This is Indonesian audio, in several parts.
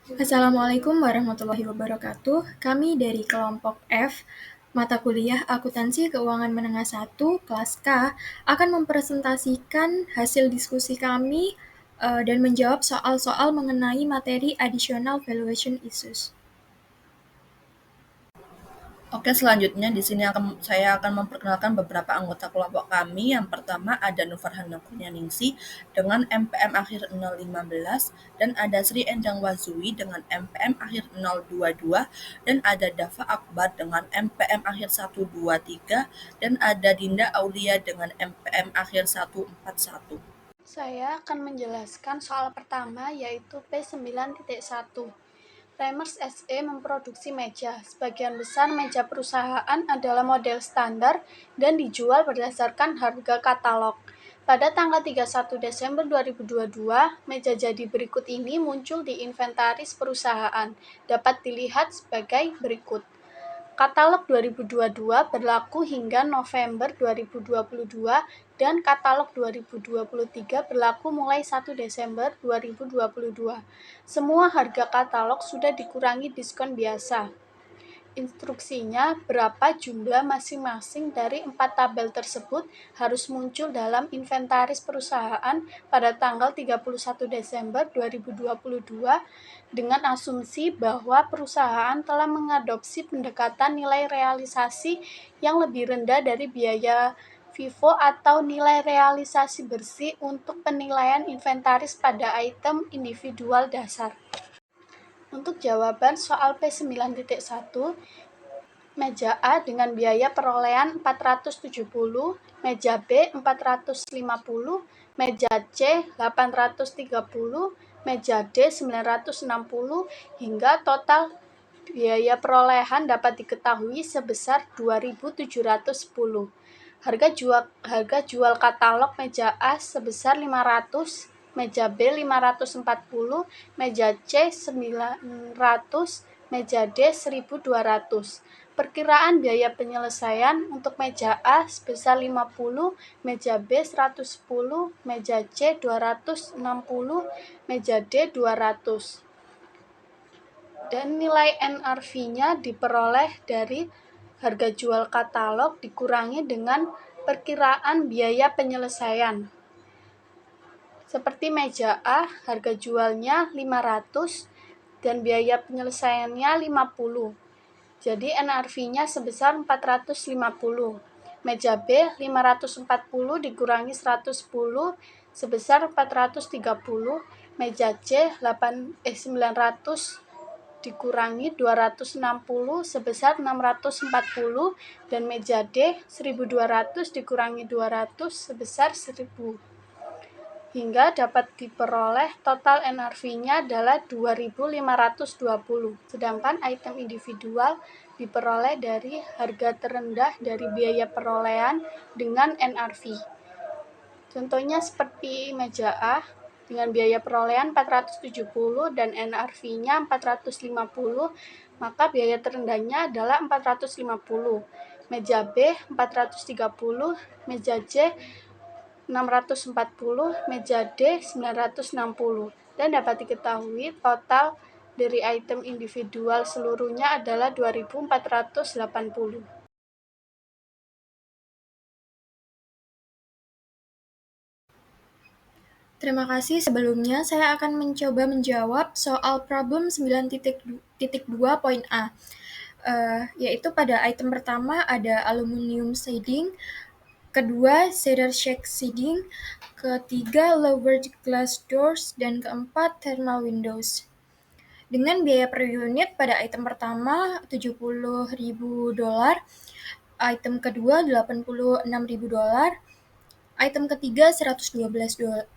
Assalamualaikum warahmatullahi wabarakatuh. Kami dari kelompok F, mata kuliah Akuntansi Keuangan Menengah 1, kelas K, akan mempresentasikan hasil diskusi kami dan menjawab soal-soal mengenai materi Additional Valuation Issues. Oke, selanjutnya di sini saya akan memperkenalkan beberapa anggota kelompok kami. Yang pertama ada Nufarhana Kurnianingsi dengan MPM akhir 015 dan ada Sri Endang Wazui dengan MPM akhir 022 dan ada Dava Akbar dengan MPM akhir 123 dan ada Dinda Aulia dengan MPM akhir 141. Saya akan menjelaskan soal pertama yaitu P9.1. Reimers SE memproduksi meja. Sebagian besar meja perusahaan adalah model standar dan dijual berdasarkan harga katalog. Pada tanggal 31 Desember 2022, meja jadi berikut ini muncul di inventaris perusahaan. Dapat dilihat sebagai berikut. Katalog 2022 berlaku hingga November 2022 dan katalog 2023 berlaku mulai 1 Desember 2022. Semua harga katalog sudah dikurangi diskon biasa. Instruksinya berapa jumlah masing-masing dari 4 tabel tersebut harus muncul dalam inventaris perusahaan pada tanggal 31 Desember 2022 dengan asumsi bahwa perusahaan telah mengadopsi pendekatan nilai realisasi yang lebih rendah dari biaya FIFO atau nilai realisasi bersih untuk penilaian inventaris pada item individual dasar. Untuk jawaban soal P9.1, meja A dengan biaya perolehan 470, meja B 450, meja C 830, meja D 960, hingga total biaya perolehan dapat diketahui sebesar 2.710. Harga jual katalog meja A sebesar 500, meja B 540, meja C 900, meja D 1.200. Perkiraan biaya penyelesaian untuk meja A sebesar 50, meja B 110, meja C 260, meja D 200. Dan nilai NRV-nya diperoleh dari harga jual katalog dikurangi dengan perkiraan biaya penyelesaian. Seperti meja A, harga jualnya 500 dan biaya penyelesaiannya 50. Jadi NRV-nya sebesar 450. Meja B 540 dikurangi 110 sebesar 430. Meja C 900 dikurangi 260 sebesar 640 dan meja D 1200 dikurangi 200 sebesar 1000. Hingga dapat diperoleh total NRV-nya adalah 2.520. Sedangkan item individual diperoleh dari harga terendah dari biaya perolehan dengan NRV. Contohnya seperti meja A dengan biaya perolehan 470 dan NRV-nya 450, maka biaya terendahnya adalah 450. Meja B 430, meja C 640, meja D 960. Dan dapat diketahui total dari item individual seluruhnya adalah 2.480. Terima kasih. Sebelumnya, saya akan mencoba menjawab soal problem 9.2.A. Yaitu pada item pertama ada aluminium siding, kedua cedar shake siding, ketiga lowered glass doors, dan keempat thermal windows. Dengan biaya per unit pada item pertama $70.000, item kedua $86.000, item ketiga $112.000,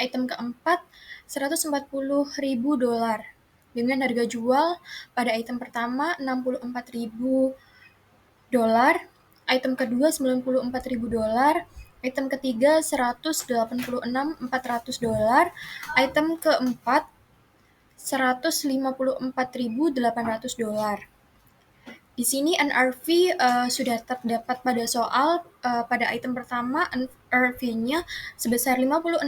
item keempat $140.000. Dengan harga jual pada item pertama $64.000, item kedua $94.000, item ketiga $186.400, item keempat $154.800. Di sini NRV sudah terdapat pada soal. Pada item pertama NRV-nya sebesar $56.000,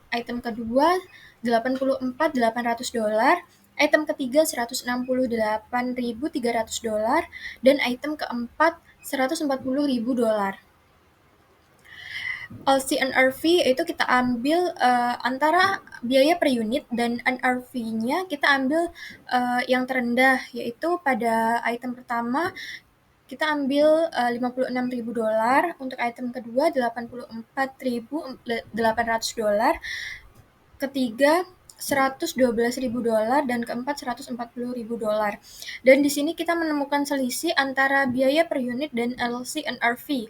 item kedua $84.800, item ketiga $168.300, dan item keempat $140.000. LC NRV itu kita ambil antara biaya per unit, dan NRV-nya kita ambil yang terendah, yaitu pada item pertama kita ambil $56.000, untuk item kedua $84.800, ketiga $112.000, dan keempat $140.000. Dan di sini kita menemukan selisih antara biaya per unit dan LCNRV,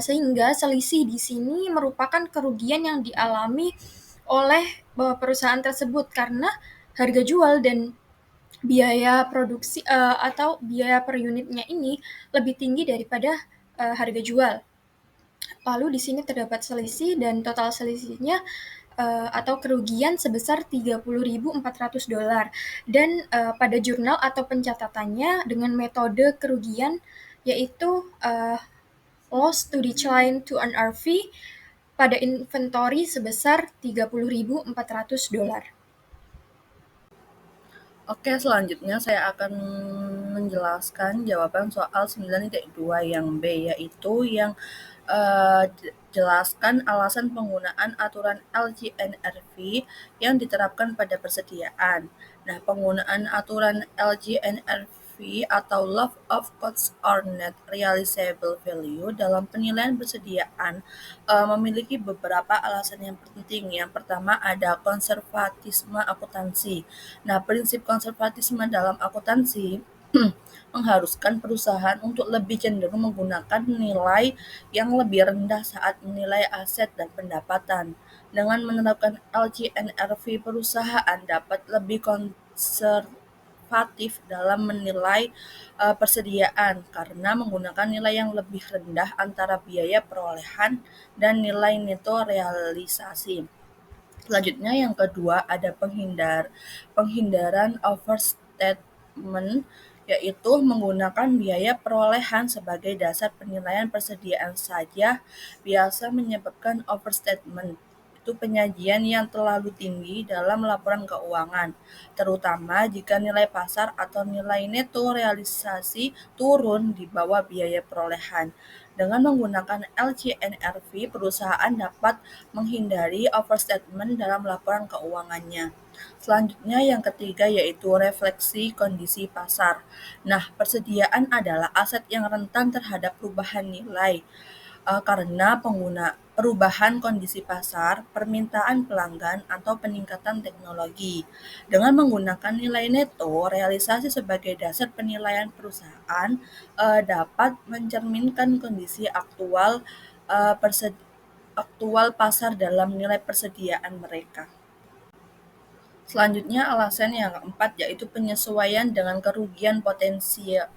sehingga selisih di sini merupakan kerugian yang dialami oleh perusahaan tersebut karena harga jual dan biaya produksi atau biaya per unitnya ini lebih tinggi daripada harga jual. Lalu di sini terdapat selisih, dan total selisihnya atau kerugian sebesar $30.400, dan pada jurnal atau pencatatannya dengan metode kerugian yaitu loss to decline to NRV pada inventory sebesar $30.400. Oke, selanjutnya saya akan menjelaskan jawaban soal 9.2 yang B, yaitu yang jelaskan alasan penggunaan aturan LGNRV yang diterapkan pada persediaan. Nah, penggunaan aturan LGNRV atau Love of Cost or Net Realizable Value dalam penilaian persediaan memiliki beberapa alasan yang penting. Yang pertama ada konservatisme akuntansi. Nah, prinsip konservatisme dalam akuntansi mengharuskan perusahaan untuk lebih cenderung menggunakan nilai yang lebih rendah saat menilai aset dan pendapatan. Dengan menerapkan LGNRV, perusahaan dapat lebih konservatif dalam menilai persediaan karena menggunakan nilai yang lebih rendah antara biaya perolehan dan nilai neto realisasi. Selanjutnya yang kedua ada penghindaran overstatement, yaitu menggunakan biaya perolehan sebagai dasar penilaian persediaan saja biasa menyebabkan overstatement. Itu penyajian yang terlalu tinggi dalam laporan keuangan, terutama jika nilai pasar atau nilai neto realisasi turun di bawah biaya perolehan. Dengan menggunakan LGNRV, perusahaan dapat menghindari overstatement dalam laporan keuangannya. Selanjutnya yang ketiga yaitu refleksi kondisi pasar. Nah, persediaan adalah aset yang rentan terhadap perubahan nilai karena perubahan kondisi pasar, permintaan pelanggan, atau peningkatan teknologi. Dengan menggunakan nilai neto realisasi sebagai dasar penilaian perusahaan dapat mencerminkan kondisi aktual pasar dalam nilai persediaan mereka. Selanjutnya alasan yang keempat yaitu penyesuaian dengan kerugian potensial.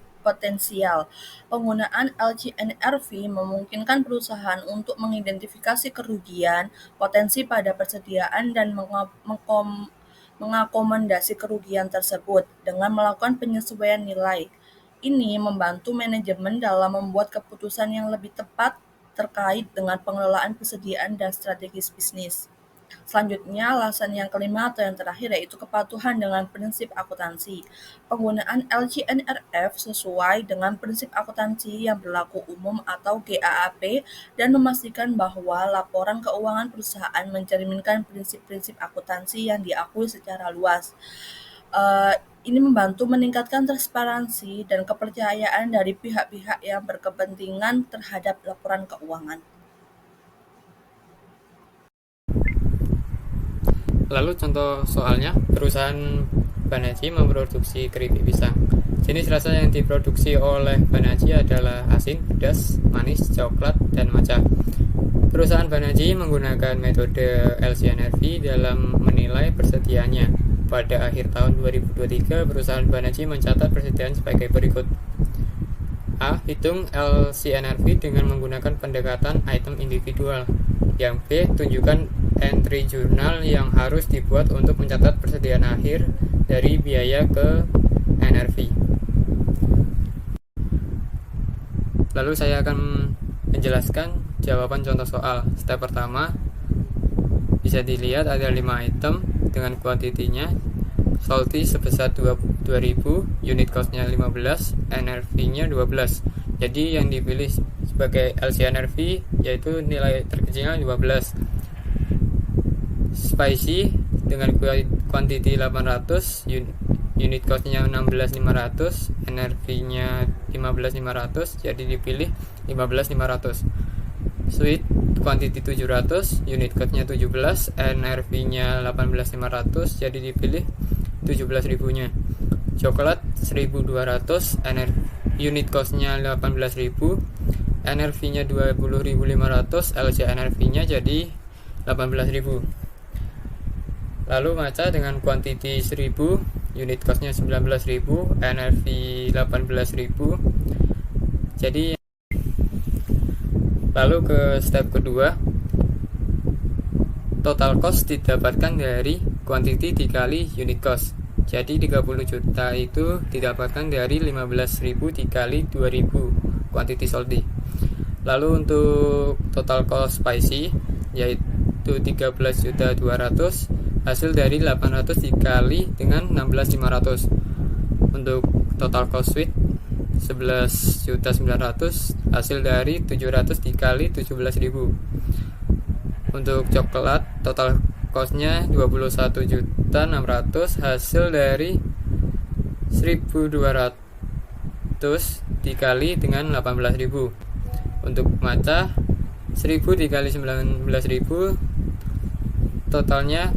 Penggunaan LGNRV memungkinkan perusahaan untuk mengidentifikasi kerugian potensi pada persediaan dan mengakomodasi kerugian tersebut dengan melakukan penyesuaian nilai. Ini membantu manajemen dalam membuat keputusan yang lebih tepat terkait dengan pengelolaan persediaan dan strategis bisnis. Selanjutnya, alasan yang kelima atau yang terakhir yaitu kepatuhan dengan prinsip akuntansi. Penggunaan LGNRF sesuai dengan prinsip akuntansi yang berlaku umum atau GAAP dan memastikan bahwa laporan keuangan perusahaan mencerminkan prinsip-prinsip akuntansi yang diakui secara luas. Ini membantu meningkatkan transparansi dan kepercayaan dari pihak-pihak yang berkepentingan terhadap laporan keuangan. Lalu contoh soalnya, perusahaan Banaji memproduksi keripik pisang. Jenis rasa yang diproduksi oleh Banaji adalah asin, pedas, manis, coklat, dan matcha. Perusahaan Banaji menggunakan metode LCNRV dalam menilai persediaannya. Pada akhir tahun 2023, perusahaan Banaji mencatat persediaan sebagai berikut. A. Hitung LCNRV dengan menggunakan pendekatan item individual. Yang B. Tunjukkan entry jurnal yang harus dibuat untuk mencatat persediaan akhir dari biaya ke NRV. Lalu saya akan menjelaskan jawaban contoh soal. Step pertama, bisa dilihat ada 5 item dengan kuantitinya. Salty sebesar 2000, unit cost-nya 15, NRV-nya 12. Jadi yang dipilih sebagai LCNRV yaitu nilai terkecilnya 12. Spicy dengan kuantiti 800, unit cost-nya 16.500, NRV-nya 15.500, jadi dipilih 15.500. Sweet kuantiti 700, unit cost-nya 17, NRV-nya 18.500, jadi dipilih 17.000-nya. Coklat 1.200, unit cost-nya 18.000, NRV-nya 20.500, LCNRV-nya jadi 18.000. Lalu matcha dengan kuantiti 1.000, unit cost-nya 19.000, NRV 18.000. Jadi lalu ke step kedua, total cost didapatkan dari kuantiti dikali unit cost. Jadi 30 juta itu didapatkan dari 15.000 dikali 2.000 kuantiti salty. Lalu untuk total cost spicy yaitu 13.200, hasil dari 800 dikali dengan 16.500. Untuk total cost sweet 11.900, hasil dari 700 dikali 17.000. Untuk coklat total cost-nya 21.600, hasil dari 1.200 dikali dengan 18.000. Untuk matcha 1.000 dikali 19.000, totalnya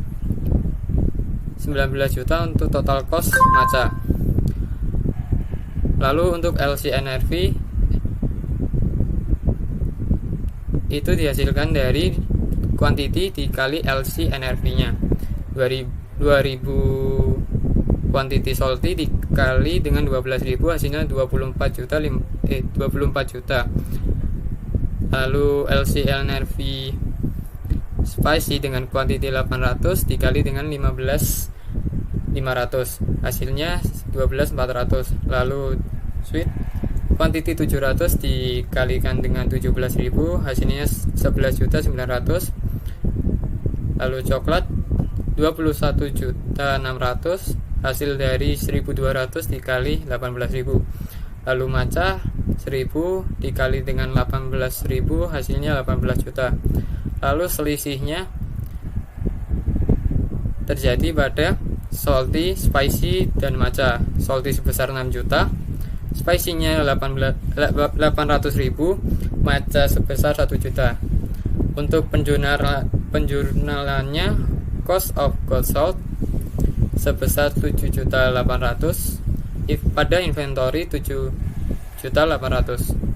19 juta untuk total cost matcha. Lalu untuk LCNRV itu dihasilkan dari kuantiti dikali LCNRV-nya. 2000 kuantiti salty dikali dengan 12.000, hasilnya 24 juta. Lalu LCNRV spicy dengan kuantiti 800 dikali dengan 15.500, hasilnya 12.400. Lalu sweet kuantiti 700 dikalikan dengan 17.000, hasilnya 11.900. Lalu coklat 21.600, hasil dari 1.200 dikali 18.000. Lalu matcha 1.000 dikali dengan 18.000, hasilnya 18 juta. Lalu selisihnya terjadi pada salty, spicy, dan matcha. Salty sebesar 6 juta, spicy-nya 800.000, matcha sebesar 1 juta. Untuk penjurnalannya cost of goods sold sebesar 7.800.000 pada inventory 7.800.000.